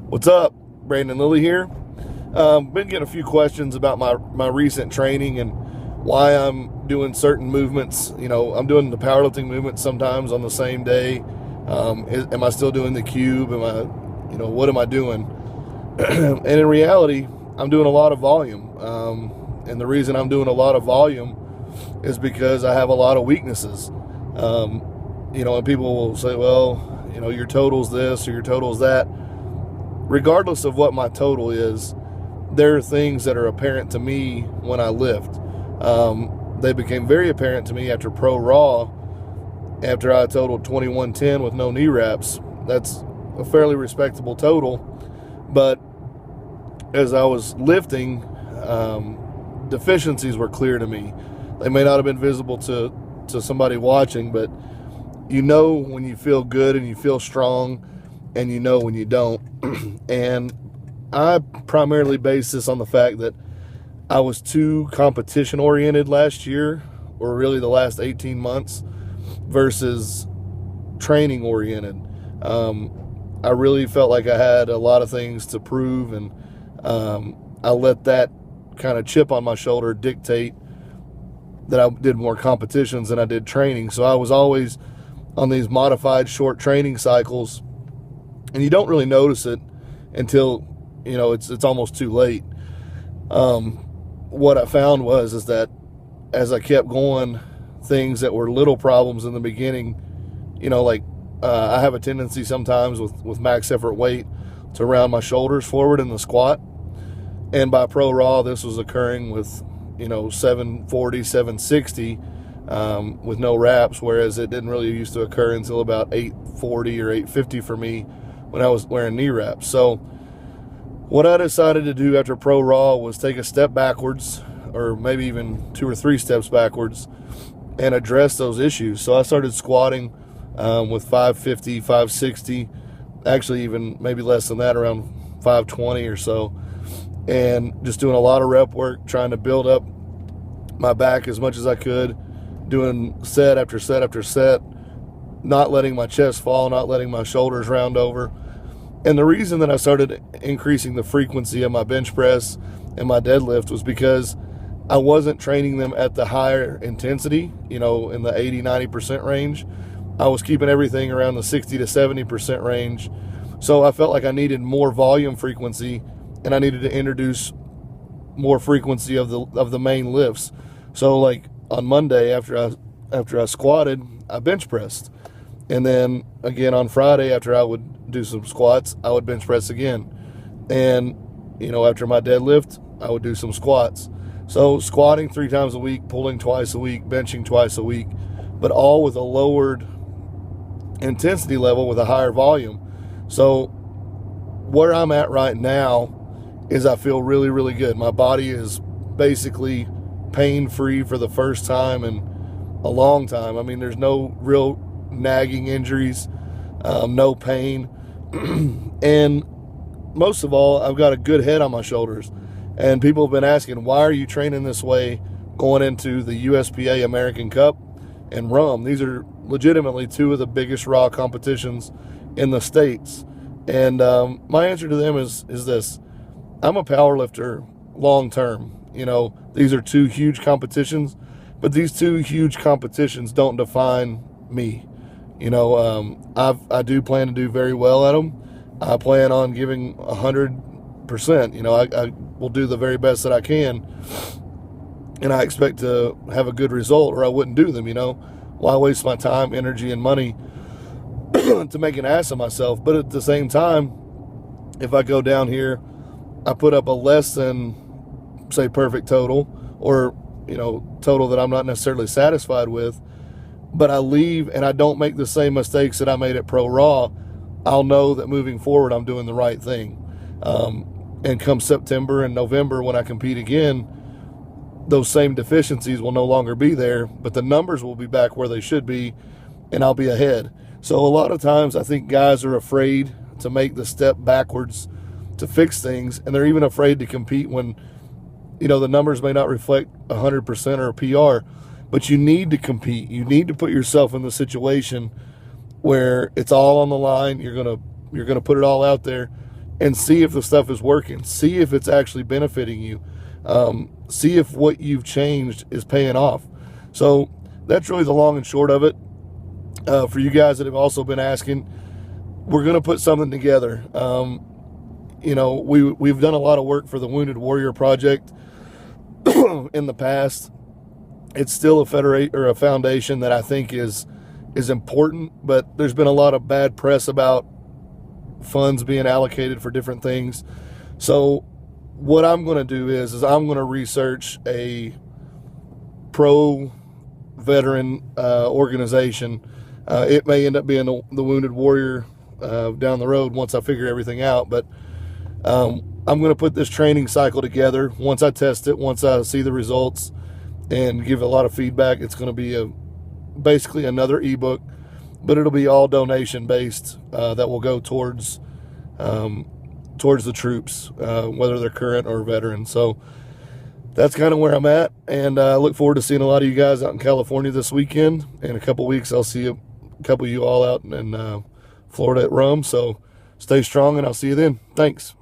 What's up? Brandon Lilly here. Been getting a few questions about my recent training and why I'm doing certain movements. I'm doing the powerlifting movements sometimes on the same day. Am I still doing the cube? What am I doing? And in reality, I'm doing a lot of volume. And the reason I'm doing a lot of volume is because I have a lot of weaknesses. And people will say, well, your total's this or your total's that. Regardless of what my total is, there are things that are apparent to me when I lift. They became very apparent to me after Pro Raw, after I totaled 2110 with no knee wraps. That's a fairly respectable total. But as I was lifting, deficiencies were clear to me. They may not have been visible to somebody watching, but you know when you feel good and you feel strong, and you know when you don't. And I primarily base this on the fact that I was too competition oriented last year, or really the last 18 months, versus training oriented. I really felt like I had a lot of things to prove, and I let that kind of chip on my shoulder dictate that I did more competitions than I did training. So I was always on these modified short training cycles, and you don't really notice it until it's almost too late. What I found is that as I kept going, things that were little problems in the beginning, I have a tendency sometimes with max effort weight to round my shoulders forward in the squat, and by Pro Raw this was occurring with 740, 760 with no wraps, whereas it didn't really used to occur until about 840 or 850 for me when I was wearing knee wraps. So what I decided to do after Pro Raw was take a step backwards, or maybe even 2 or 3 steps backwards, and address those issues. So I started squatting with 550, 560, actually even maybe less than that, around 520 or so, and just doing a lot of rep work, trying to build up my back as much as I could, doing set after set after set, not letting my chest fall, not letting my shoulders round over. And the reason that I started increasing the frequency of my bench press and my deadlift was because I wasn't training them at the higher intensity, in the 80, 90% range. I was keeping everything around the 60 to 70% range. So I felt like I needed more volume frequency, and I needed to introduce more frequency of the main lifts. So like on Monday after I squatted, I bench pressed. And then again on Friday, after I would do some squats, I would bench press again. And, after my deadlift, I would do some squats. So squatting 3 times a week, pulling twice a week, benching twice a week, but all with a lowered intensity level with a higher volume. So where I'm at right now is I feel really, really good. My body is basically pain-free for the first time in a long time. I mean, there's no real nagging injuries, no pain, and most of all, I've got a good head on my shoulders. And people have been asking, why are you training this way going into the USPA American Cup and RUM? These are legitimately 2 of the biggest raw competitions in the States. And my answer to them is this: I'm a power lifter long term. These are 2 huge competitions, but these 2 huge competitions don't define me. I do plan to do very well at them. I plan on giving 100%. I will do the very best that I can, and I expect to have a good result, or I wouldn't do them. Why waste my time, energy, and money to make an ass of myself? But at the same time, if I go down here, I put up a less than, say, perfect total, or total that I'm not necessarily satisfied with, but I leave and I don't make the same mistakes that I made at Pro Raw, I'll know that moving forward I'm doing the right thing. And come September and November, when I compete again, those same deficiencies will no longer be there, but the numbers will be back where they should be, and I'll be ahead. So a lot of times I think guys are afraid to make the step backwards to fix things, and they're even afraid to compete when the numbers may not reflect 100% or a PR. But you need to compete. You need to put yourself in the situation where it's all on the line. You're gonna put it all out there. and see if the stuff is working. See if it's actually benefiting you. See if what you've changed is paying off. So that's really the long and short of it. For you guys that have also been asking, we're going to put something together. We've done a lot of work for the Wounded Warrior Project in the past. It's still a foundation that I think is important, but there's been a lot of bad press about funds being allocated for different things. So what I'm going to do is I'm going to research a pro-veteran organization. It may end up being the Wounded Warrior down the road once I figure everything out, but I'm going to put this training cycle together. Once I test it, once I see the results and give a lot of feedback, it's going to be basically another ebook, but it'll be all donation based that will go towards the troops, whether they're current or veteran. So that's kind of where I'm at, and I look forward to seeing a lot of you guys out in California this weekend. In a couple weeks, I'll see a couple of you all out in Florida at Rum. So stay strong, and I'll see you then. Thanks.